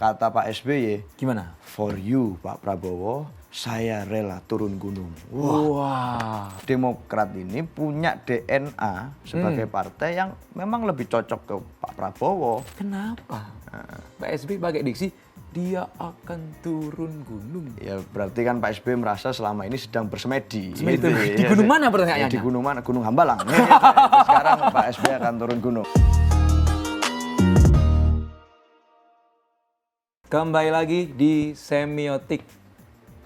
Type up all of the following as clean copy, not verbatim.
Kata Pak SBY, Gimana? for you Pak Prabowo, saya rela turun gunung. Wah. Demokrat ini punya DNA sebagai partai yang memang lebih cocok ke Pak Prabowo. Kenapa? Pak SBY pakai diksi, dia akan turun gunung. Ya berarti kan Pak SBY merasa selama ini sedang bersemedi. Semedi di ya, gunung mana pertanyaannya? Di gunung mana? Gunung Hambalang. Ya, sekarang Pak SBY akan turun gunung. Kembali lagi di Semiotik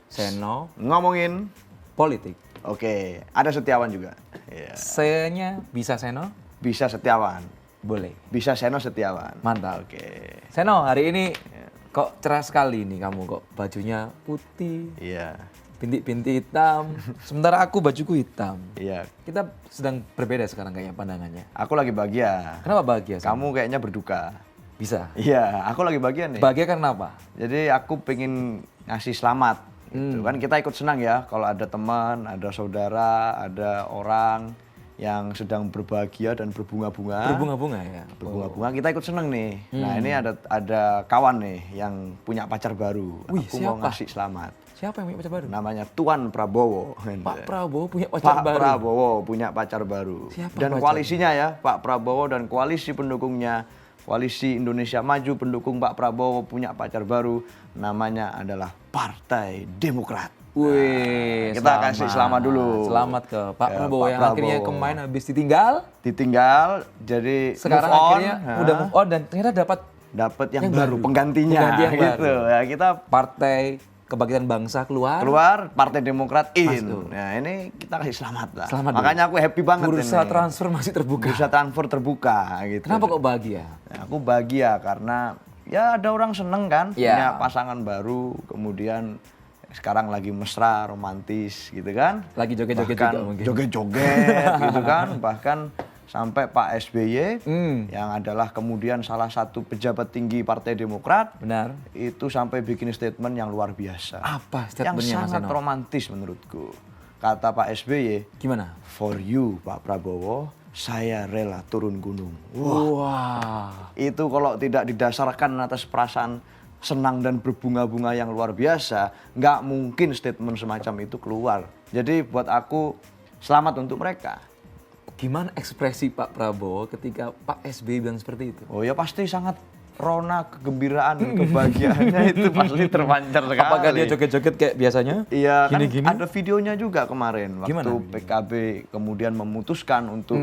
Seno Ngomongin, Politik. oke, ada Setiawan juga. Ya. Saya-nya bisa Seno? Bisa Setiawan, Boleh. bisa Seno Setiawan. Mantap. Oke, Seno, hari ini kok cerah sekali nih kamu kok. Bajunya putih, iya, bintik-bintik hitam. Sementara aku bajuku hitam. iya. Kita sedang berbeda sekarang kayaknya pandangannya. Aku lagi bahagia. Kenapa bahagia? Seno? Kamu kayaknya berduka. Bisa. Iya, aku lagi bahagia nih. Bahagia karena apa? Jadi aku pengen ngasih selamat. Gitu. Kan kita ikut senang ya kalau ada teman, ada saudara, ada orang yang sedang berbahagia dan berbunga-bunga. Berbunga-bunga ya? Berbunga-bunga, kita ikut seneng nih. Nah ini ada kawan nih yang punya pacar baru. Wih, Aku mau siapa? ngasih selamat. Siapa yang punya pacar baru? Namanya Tuan Prabowo. Pak Prabowo punya pacar Pak baru? Prabowo punya pacar baru. Siapa Dan pacarnya? koalisinya ya, Pak Prabowo dan koalisi pendukungnya, Koalisi Indonesia Maju pendukung Pak Prabowo punya pacar baru, namanya adalah Partai Demokrat. Wih, Kita kasih selamat dulu. Selamat ke Pak Ya, Prabowo Pak yang Prabowo. akhirnya kemarin habis ditinggal. Ditinggal, jadi Sekarang move on, akhirnya udah move on dan ternyata dapat dapat yang, yang baru, baru. penggantinya, Pengganti yang gitu. baru. Ya, kita Partai Kebangkitan Bangsa keluar. Partai Demokrat in. Masuk. Nah ini kita kasih selamat lah. Selamat Makanya aku happy banget Bursa ini. transfer masih terbuka. Bursa transfer terbuka gitu. Kenapa kok bahagia? Nah, aku bahagia karena ya ada orang seneng kan Ya. punya pasangan baru, kemudian sekarang lagi mesra, romantis gitu kan. Lagi joget-joget Bahkan juga mungkin. joget-joget gitu kan. Bahkan sampai Pak SBY yang adalah kemudian salah satu pejabat tinggi Partai Demokrat Benar. itu sampai bikin statement yang luar biasa. Apa Yang statementnya Mas sangat Seno? romantis menurutku. Kata Pak SBY, Gimana? for you Pak Prabowo, saya rela turun gunung. Wah. Itu kalau tidak didasarkan atas perasaan senang dan berbunga-bunga yang luar biasa, nggak mungkin statement semacam itu keluar. Jadi buat aku, selamat untuk mereka. Gimana ekspresi Pak Prabowo ketika Pak SBY bilang seperti itu? Oh ya pasti sangat rona, kegembiraan, kebahagiaannya itu pasti terpancar sekali. Apakah dia joget-joget kayak biasanya? Iya, kan Gini-gini? ada videonya juga kemarin waktu Gimana? PKB kemudian memutuskan untuk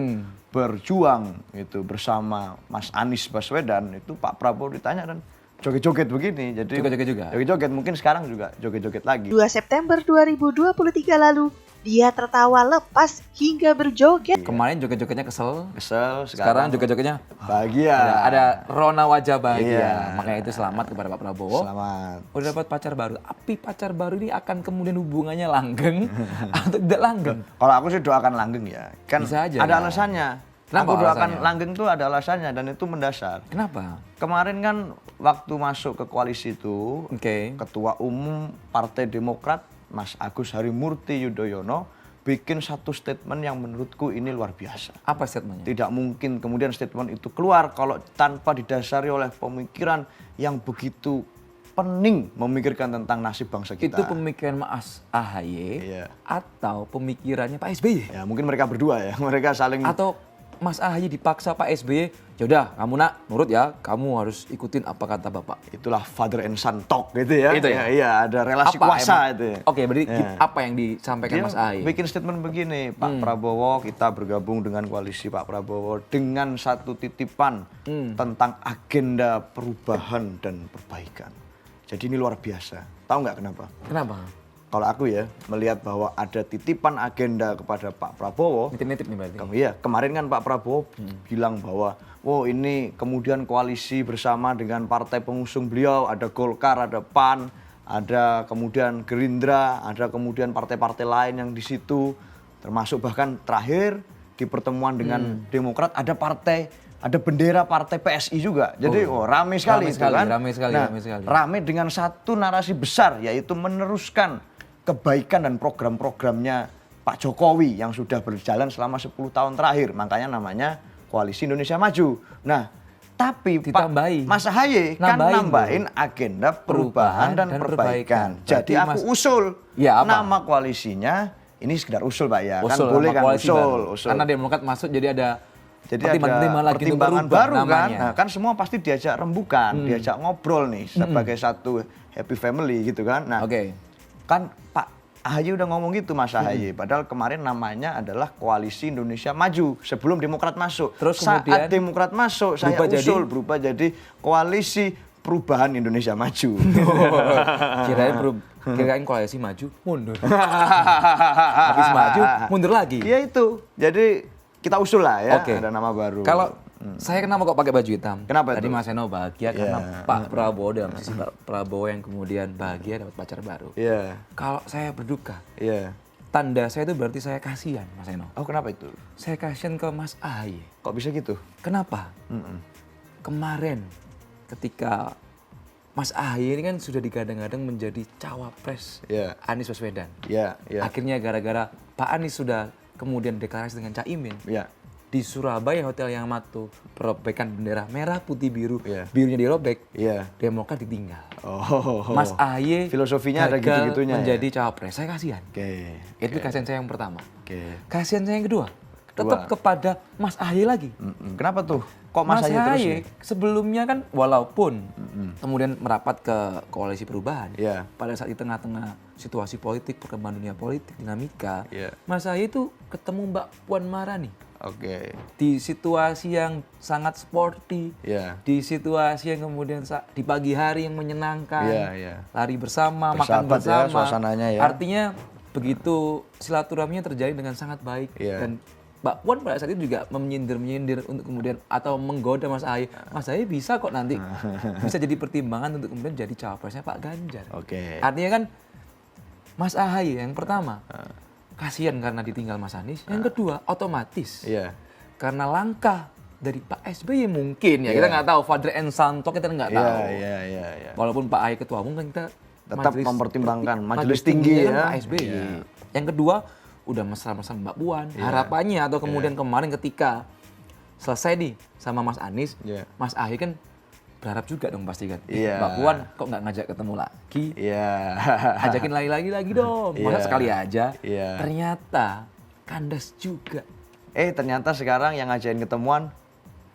berjuang itu bersama Mas Anies Baswedan, itu Pak Prabowo ditanya dan joget-joget begini. Jadi Joget-joget juga? Joget-joget, mungkin sekarang juga joget-joget lagi. 2 September 2023 lalu, dia tertawa lepas hingga berjoget. Kemarin joget-jogetnya kesel. Kesel, Sekarang joget-jogetnya bahagia. ada rona wajah bahagia. Iya. Makanya itu selamat kepada Pak Prabowo. Selamat. Udah dapat pacar baru. Tapi pacar baru ini akan kemudian hubungannya langgeng atau tidak langgeng? Kalau aku sih doakan langgeng ya. Kan Bisa aja ada ya. alasannya. Kenapa aku doakan alasannya? langgeng itu ada alasannya dan itu mendasar. Kenapa? Kemarin kan waktu masuk ke koalisi itu, Oke. Ketua Umum Partai Demokrat Mas Agus Harimurti Yudhoyono bikin satu statement yang menurutku ini luar biasa. Apa statementnya? Tidak mungkin kemudian statement itu keluar kalau tanpa didasari oleh pemikiran yang begitu pening memikirkan tentang nasib bangsa kita. Itu pemikiran Mas AHY Iya. atau pemikirannya Pak SBY? Ya mungkin mereka berdua ya, mereka saling Atau Mas AHY dipaksa Pak SBY, yaudah kamu nak nurut ya, kamu harus ikutin apa kata Bapak. itulah father and son talk gitu ya. Itu ya? Iya, ada relasi Apa kuasa emang? itu ya. Oke, berarti Ya. apa yang disampaikan Dia Mas AHY? bikin statement begini, Pak Prabowo kita bergabung dengan koalisi Pak Prabowo dengan satu titipan tentang agenda perubahan dan perbaikan. Jadi ini luar biasa. Tahu nggak kenapa? Kenapa? Kalau aku ya melihat bahwa ada titipan agenda kepada Pak Prabowo. Nitip-nitip nih berarti. Iya, kemarin kan Pak Prabowo bilang bahwa, oh ini kemudian koalisi bersama dengan partai pengusung beliau, ada Golkar, ada PAN, ada kemudian Gerindra, ada kemudian partai-partai lain yang di situ, termasuk bahkan terakhir di pertemuan dengan Demokrat ada bendera partai PSI juga. Jadi rame sekali Rame itu sekali, kan. rame sekali, Nah, rame sekali. rame dengan satu narasi besar yaitu meneruskan kebaikan dan program-programnya Pak Jokowi yang sudah berjalan selama 10 tahun terakhir. Makanya namanya Koalisi Indonesia Maju. Nah, Tapi Ditambahi. Mas Ahaye kan Nambahin nambahin agenda perubahan dan perbaikan. Jadi Berarti aku usul Ya, apa? nama koalisinya, ini sekedar usul Pak ya, Usul, kan boleh nama kan koalisi baru. usul. Karena Demokrat masuk jadi ada Jadi pertimbangan ada lagi untuk pertimbangan berubah baru kan. namanya. Nah, kan semua pasti diajak rembukan, diajak ngobrol nih sebagai satu happy family gitu kan. Nah, Oke. kan Pak Ahaye udah ngomong gitu Mas Ahaye. Padahal kemarin namanya adalah Koalisi Indonesia Maju sebelum Demokrat masuk. Terus Saat kemudian Demokrat masuk, saya berubah jadi? usul berubah jadi Koalisi Perubahan Indonesia Maju. Kirain koalisi maju, mundur. Habis maju, mundur lagi. Iya itu. Jadi kita usul lah ya, Oke. ada nama baru. Kalau saya kenapa kok pakai baju hitam? Kenapa Tadi itu? Mas Eno bahagia karena Pak Prabowo dalam sisi Pak Prabowo yang kemudian bahagia dapat pacar baru. Iya, Kalau saya berduka, iya. tanda saya itu berarti saya kasihan, Mas Eno. Oh kenapa itu? Saya kasihan ke Mas Ahaye. Kok bisa gitu? Kenapa? Kemarin ketika Mas Ahaye ini kan sudah digadang-gadang menjadi cawapres Iya. Anies Baswedan. Iya, iya. Akhirnya gara-gara Pak Anies sudah kemudian deklarasi dengan Caimin. Iya. Di Surabaya Hotel Yamato, perobekan bendera merah putih biru, Iya. birunya dirobek, Iya. Demokrat ditinggal. Oh. Mas Ahaye Filosofinya ada gagal gitu-gitunya ya? menjadi cawapres. Saya kasihan. Oke. Itu kasihan saya yang pertama. Oke. Kasihan saya yang kedua, tetap kepada Mas Ahaye lagi. Kenapa tuh? Kok Mas Ahaye terus nih? sebelumnya kan walaupun kemudian merapat ke koalisi perubahan, Iya. pada saat di tengah-tengah situasi politik, perkembangan dunia politik, dinamika, Iya. Mas Ahaye itu ketemu Mbak Puan Maharani. Oke. Di situasi yang sangat sporty, Iya. di situasi yang kemudian di pagi hari yang menyenangkan, Iya, iya. lari bersama, makan Bersahabat ya, bersama, suasananya ya. Artinya begitu silaturahminya terjadi dengan sangat baik Iya. dan Mbak Puan pada saat itu juga menyindir untuk kemudian atau menggoda Mas Ahaye. Mas Ahaye bisa kok nanti bisa jadi pertimbangan untuk kemudian jadi cawapresnya Pak Ganjar. Oke. Artinya kan Mas Ahaye yang pertama kasihan karena ditinggal Mas Anies. Yang kedua otomatis Iya. karena langkah dari Pak SBY mungkin ya kita nggak tahu father and son talk kita nggak Iya, tahu. iya, iya, iya. Walaupun Pak Ahaye ketua umum kan kita Tetap mempertimbangkan majelis tingginya tinggi kan ya. Pak SBY. Iya. Yang kedua udah mesra-mesra Mbak Puan. Harapannya atau kemudian kemarin ketika selesai nih sama Mas Anies, Iya. Mas Ahaye kan berharap juga dong pasti kan. Iya. Mbak Puan kok nggak ngajak ketemu lagi? Iya. Ajakin lagi dong. Masa Iya. sekali aja. Iya. Ternyata kandas juga. Ternyata sekarang yang ngajain ketemuan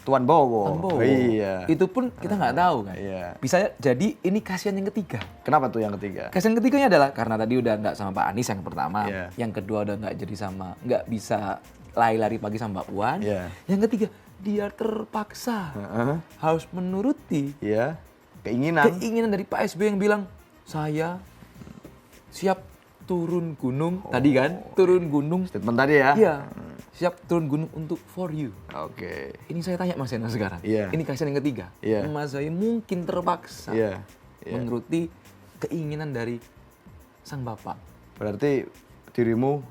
Tuan Bowo. Prabowo. Iya. Itu pun kita nggak tahu kan. Iya. Bisa jadi ini kasihan yang ketiga. Kenapa tuh yang ketiga? Kasihan ketiganya adalah karena tadi udah nggak sama Pak Anies yang pertama, Iya. yang kedua udah nggak bisa lari-lari pagi sama Mbak Puan, Iya. yang ketiga dia terpaksa harus menuruti Iya. Keinginan. dari Pak SBY yang bilang saya siap turun gunung tadi kan, turun gunung, Statement tadi ya. iya siap turun gunung untuk for you. Oke. Ini saya tanya Mas Eno sekarang, Iya. ini kasihan yang ketiga, Iya. Mas Ahaye mungkin terpaksa Iya. menuruti keinginan dari sang bapak. Berarti dirimu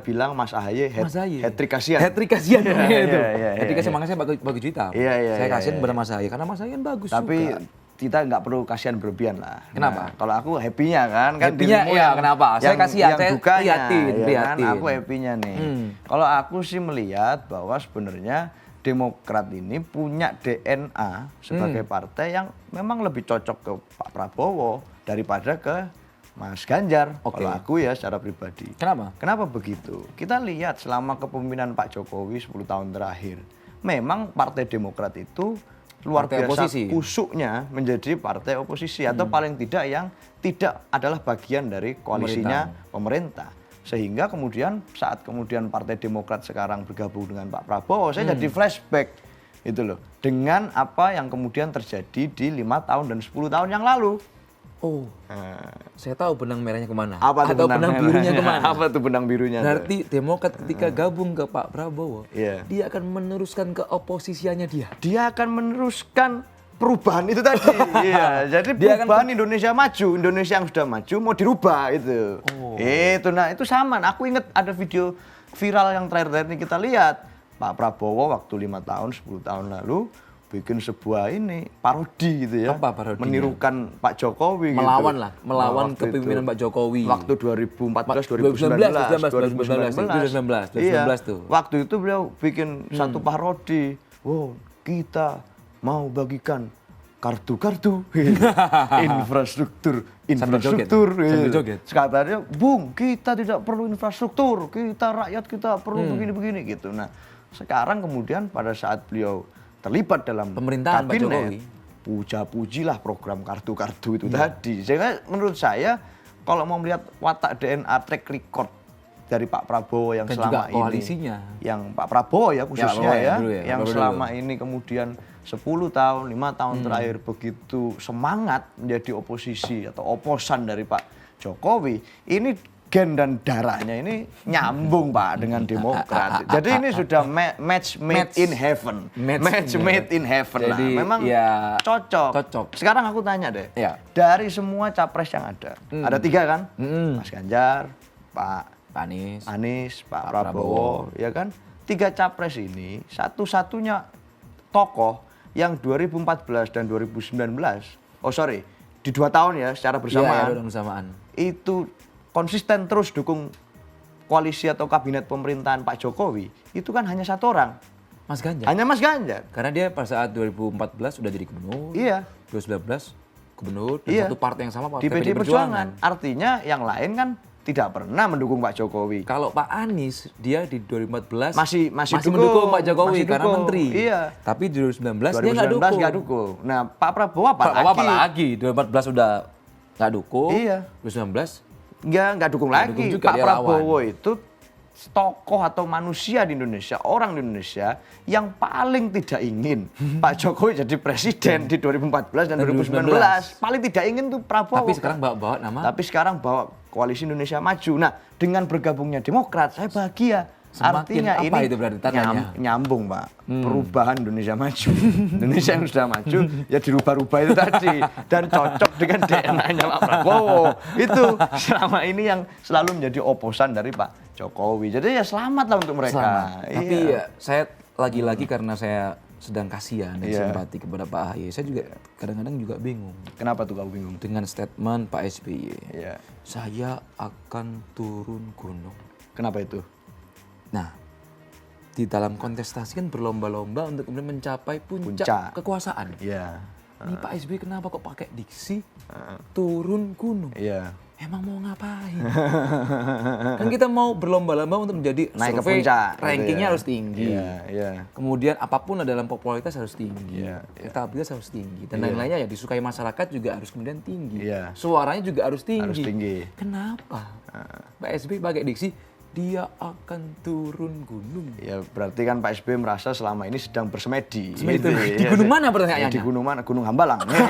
bilang Mas Ahaye Mas Ahaye. hat-trick kasihan. Hat-trick kasihan namanya itu. iya, Hat-trick kasihan iya. makanya saya pakai hitam. Iya, iya, Saya iya, kasihan iya, kepada Mas Ahaye karena Mas Ahaye kan bagus Tapi juga. kita nggak perlu kasihan berlebihan lah. Kenapa? Nah, kalau aku happy-nya kan Happy-nya, dirimu iya, kenapa? Saya kasihan, yang saya dukanya, prihatin, ya prihatin. Kan? Aku happy-nya nih. Kalau aku sih melihat bahwa sebenarnya Demokrat ini punya DNA sebagai partai yang memang lebih cocok ke Pak Prabowo daripada ke Mas Ganjar. Oke. Kalau aku ya secara pribadi. Kenapa? Kenapa begitu? Kita lihat selama kepemimpinan Pak Jokowi 10 tahun terakhir, memang Partai Demokrat itu luar Partai biasa oposisi. kusuknya menjadi partai oposisi atau paling tidak yang tidak adalah bagian dari koalisinya pemerintah. Sehingga kemudian saat kemudian Partai Demokrat sekarang bergabung dengan Pak Prabowo, saya jadi flashback itu loh dengan apa yang kemudian terjadi di 5 tahun dan 10 tahun yang lalu. Oh, saya tahu benang merahnya kemana. Apa tuh Atau benang merahnya? birunya kemana. Apa tuh benang birunya? tuh? Berarti Demokrat ketika gabung ke Pak Prabowo, Iya. dia akan meneruskan ke oposisiannya dia. Dia akan meneruskan perubahan itu tadi. Iya, jadi Dia akan perubahan Indonesia maju, Indonesia yang sudah maju mau dirubah itu. Itu nah itu sama. Nah, aku ingat ada video viral yang terakhir ini kita lihat. Pak Prabowo waktu 5 tahun, 10 tahun lalu bikin sebuah ini parodi gitu ya. Apa parodinya? Menirukan Pak Jokowi Melawan gitu. lah, melawan Waktu kepemimpinan itu. Pak Jokowi. Waktu 2014, 2019 Iya. tuh. Waktu itu beliau bikin satu parodi. Wow, kita mau bagikan kartu-kartu infrastruktur Sambil joget. katanya Bung kita tidak perlu infrastruktur, kita rakyat kita perlu begini-begini gitu. Nah sekarang kemudian pada saat beliau terlibat dalam Pemerintahan Pak Jokowi, puja-pujilah program kartu-kartu itu tadi. Sehingga menurut saya kalau mau melihat watak DNA track record dari Pak Prabowo yang dan selama juga ini, koalisinya. yang Pak Prabowo ya khususnya yang Prabowo selama dulu. ini kemudian 10 tahun, 5 tahun terakhir begitu semangat menjadi oposisi atau oposan dari Pak Jokowi, ini gen dan darahnya ini nyambung Pak dengan Demokrat. Jadi ini sudah match made in heaven. Match made in heaven lah. Jadi, Memang ya, cocok. Sekarang aku tanya deh, Ya. dari semua capres yang ada 3 kan? Mas Ganjar, Pak Anies, Pak Prabowo, ya kan? 3 capres ini satu-satunya tokoh yang 2014 dan 2019, di 2 tahun ya secara bersamaan, itu konsisten terus dukung koalisi atau kabinet pemerintahan Pak Jokowi, itu kan hanya 1 orang. Mas Ganjar. Hanya Mas Ganjar. Karena dia pada saat 2014 sudah jadi gubernur. Iya. 2019 gubernur dan Iya. satu partai yang sama Di Partai PD Perjuangan. Artinya yang lain kan tidak pernah mendukung Pak Jokowi. Kalau Pak Anies dia di 2014 Masih mendukung Pak Jokowi masih karena dukung. menteri. Iya. Tapi di 2019 dia 2019 nggak dukung. dukung. Nah, Pak Prabowo Pak Prabowo apalagi 2014 sudah nggak dukung. Iya. 2019 Nggak dukung Nggak lagi. dukung juga, Pak dia Prabowo lawan. itu tokoh atau manusia di Indonesia, orang di Indonesia yang paling tidak ingin Pak Jokowi jadi presiden di 2014 dan 2019. Paling tidak ingin tuh Prabowo. tapi sekarang bawa nama Tapi sekarang bawa Koalisi Indonesia Maju. Nah, dengan bergabungnya Demokrat, saya bahagia. Semakin Artinya apa ini itu berarti tandanya? nyambung, Pak. Perubahan Indonesia Maju. Indonesia yang sudah maju, ya dirubah-rubah itu tadi. Dan cocok dengan DNA-nya Pak Prabowo. Itu selama ini yang selalu menjadi oposan dari Pak Jokowi. Jadi ya selamat lah untuk mereka. Selamat. Tapi Iya. ya, saya lagi-lagi karena saya sedang kasihan dan Iya. simpati kepada Pak AHY, saya juga kadang-kadang juga bingung Kenapa tuh kamu bingung? dengan statement Pak SBY. Iya. Saya akan turun gunung. Kenapa itu? Nah, di dalam kontestasi kan berlomba-lomba untuk kemudian mencapai puncak Puncak. kekuasaan. Iya. Ini Pak SBY kenapa kok pakai diksi turun gunung? Iya. Emang mau ngapain? Kan kita mau berlomba-lomba untuk menjadi Naik ke survei, puncak. gitu rankingnya ya. harus tinggi. Iya, iya. Kemudian apapun dalam popularitas harus tinggi, Iya, iya. elektabilitas harus tinggi, dan lain-lainnya ya disukai masyarakat juga harus kemudian tinggi. Iya. Suaranya juga harus tinggi. Harus tinggi. Kenapa? Pak SBY pakai diksi dia akan turun gunung. Ya berarti kan Pak SBY merasa selama ini sedang bersemedi. Semedi. Di ya. gunung mana pertanyaannya? Di gunung mana? Gunung Hambalang. Ya.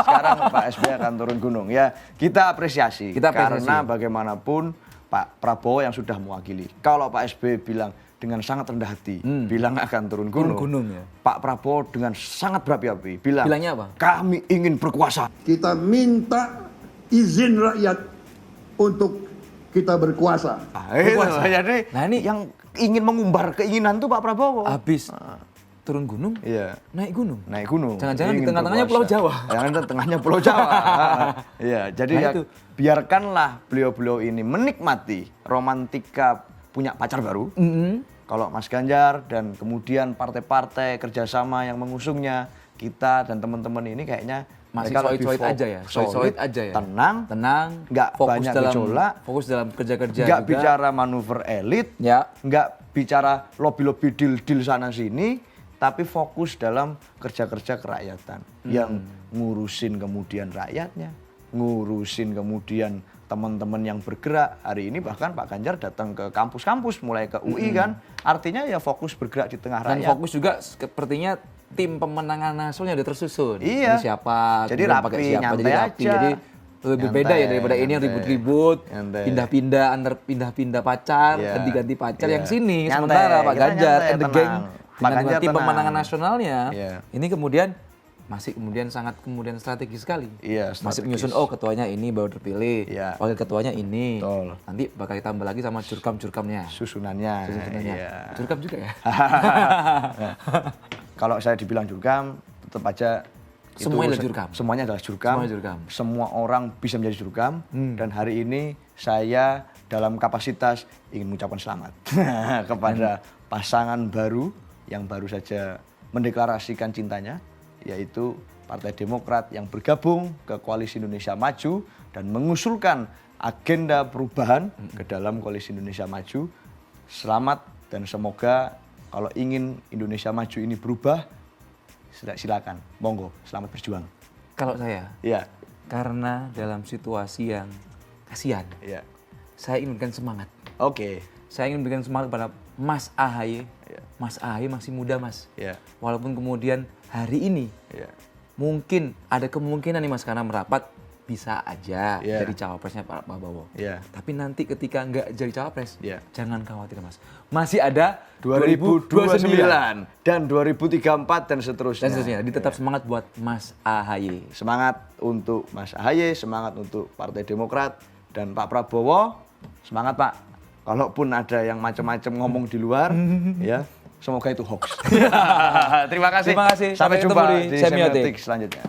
Sekarang Pak SBY akan turun gunung. Ya kita apresiasi. Kita apresiasi. Karena bagaimanapun Pak Prabowo yang sudah mewakili. Kalau Pak SBY bilang dengan sangat rendah hati, bilang akan turun gunung. Turun gunung, ya. Pak Prabowo dengan sangat berapi-api Bilangnya apa? Kami ingin berkuasa. Kita minta izin rakyat untuk kita berkuasa. Itu. Jadi Nah, ini- yang ingin mengumbar keinginan tuh Pak Prabowo. Habis turun gunung, Iya. naik gunung. Naik gunung. Jangan-jangan di Ingin tengah-tengahnya berkuasa. Pulau Jawa. Jangan di tengahnya Pulau Jawa. Iya, jadi Nah, ya itu. biarkanlah beliau-beliau ini menikmati romantika punya pacar baru. Kalau Mas Ganjar dan kemudian partai-partai kerjasama yang mengusungnya, kita dan teman-teman ini kayaknya Masih mereka lebih solid-solid aja ya, solid aja ya. Tenang, nggak fokus banyak dalam gejolak, fokus dalam kerja-kerja nggak juga. bicara manuver elit, Ya. nggak bicara lobby-lobby deal-deal sana sini, tapi fokus dalam kerja-kerja kerakyatan yang ngurusin kemudian rakyatnya, ngurusin kemudian teman-teman yang bergerak. Hari ini bahkan Pak Ganjar datang ke kampus-kampus, mulai ke UI kan, artinya ya fokus bergerak di tengah Dan rakyat. fokus juga sepertinya tim pemenangan nasionalnya udah tersusun. Iya. Ini siapa, Jadi kemudian rapi, pakai siapa, nyantai jadi rapi. aja. Jadi lebih beda ya daripada ini yang Nyantai, ribut-ribut, nyantai. pindah-pindah antar pindah-pindah pacar, Iya. ganti-ganti pacar. Iya. Yang sini Nyantai, sementara Pak kita Ganjar nyantai, and the tenang. gang Pak dengan Ganjar tim tenang. pemenangan nasionalnya. Iya. Ini kemudian masih kemudian sangat kemudian strategis sekali. Iya, Masih strategis. menyusun ketuanya ini baru terpilih, Iya. wakil ketuanya ini. Betul. Nanti bakal ditambah lagi sama curkam-curkamnya. Susunannya. Susunannya. Iya. Curkam juga ya. Kalau saya dibilang jurkam, tetap aja itu Semuanya adalah jurkam. Semuanya adalah jurkam. Semuanya jurkam. Semua orang bisa menjadi jurkam. Dan hari ini saya dalam kapasitas ingin mengucapkan selamat kepada pasangan baru yang baru saja mendeklarasikan cintanya yaitu Partai Demokrat yang bergabung ke Koalisi Indonesia Maju dan mengusulkan agenda perubahan ke dalam Koalisi Indonesia Maju. Selamat dan semoga kalau ingin Indonesia Maju ini berubah, silakan, monggo, selamat berjuang. Kalau saya, Iya, karena dalam situasi yang kasihan, iya. saya ingin memberikan semangat. Oke. Saya ingin memberikan semangat kepada Mas AHY. Iya. Mas AHY masih muda, Mas. Iya. Walaupun kemudian hari ini Iya. mungkin ada kemungkinan nih Mas karena merapat bisa aja Iya. jadi cawapresnya Pak Prabowo. Iya. Tapi nanti ketika nggak jadi cawapres, Iya. jangan khawatir Mas. Masih ada 2029 dan 2034 dan seterusnya. dan seterusnya. Jadi tetap semangat buat Mas AHY. Semangat untuk Mas AHY, semangat untuk Partai Demokrat dan Pak Prabowo. Semangat Pak. Kalaupun ada yang macam-macam ngomong di luar, ya semoga itu hoax. Terima kasih. Terima kasih. Sampai Sampai jumpa ketemu di di Semiotik. Semiotik selanjutnya.